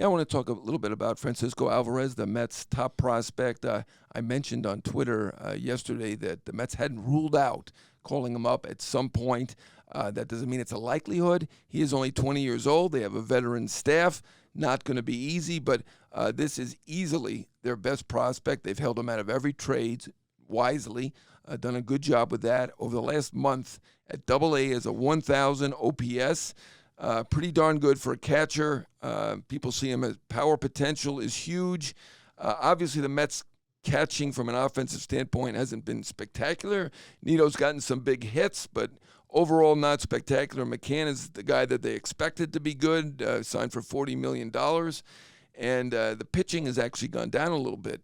Yeah, I want to talk a little bit about Francisco Alvarez, the Mets' top prospect. I mentioned on Twitter yesterday that the Mets hadn't ruled out calling him up at some point. That doesn't mean it's a likelihood. He is only 20 years old. They have a veteran staff. Not going to be easy, but this is easily their best prospect. They've held him out of every trade wisely, done a good job with that. Over the last month at Double-A as a 1,000 OPS. Pretty darn good for a catcher. People see him as power potential is huge. Obviously, the Mets catching from an offensive standpoint hasn't been spectacular. Nito's gotten some big hits, but overall not spectacular. McCann is the guy that they expected to be good, signed for $40 million. And the pitching has actually gone down a little bit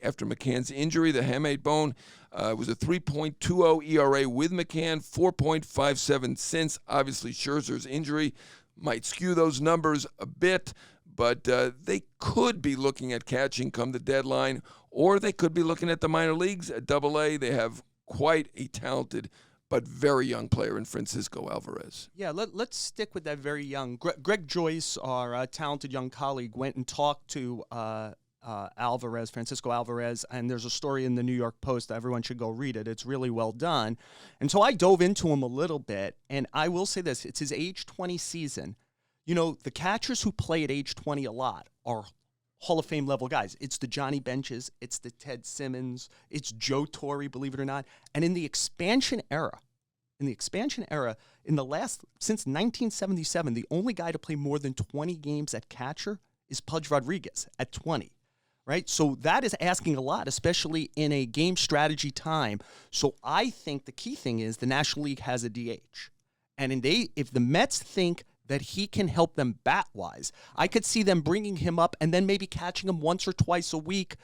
after McCann's injury. The hamate bone was a 3.20 ERA with McCann, 4.57 since. Obviously, Scherzer's injury might skew those numbers a bit, but they could be looking at catching come the deadline, or they could be looking at the minor leagues. At Double-A, they have quite a talented but very young player in Francisco Alvarez. Yeah, let's stick with that very young. Greg Joyce, our talented young colleague, went and talked to Alvarez, Francisco Alvarez, and there's a story in the New York Post. Everyone should go read it. It's really well done. And so I dove into him a little bit, and I will say this. It's his age 20 season. You know, the catchers who play at age 20 a lot are Hall of Fame level guys. It's the Johnny Benches, it's the Ted Simmons, it's Joe Torre, believe it or not. And in the expansion era, since 1977, the only guy to play more than 20 games at catcher is Pudge Rodriguez at 20, right? So that is asking a lot, especially in a game strategy time. So I think the key thing is the National League has a DH. And if the Mets think that he can help them bat-wise, I could see them bringing him up and then maybe catching him once or twice a week,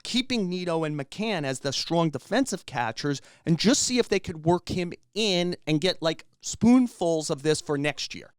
keeping Nito and McCann as the strong defensive catchers, and just see if they could work him in and get like spoonfuls of this for next year.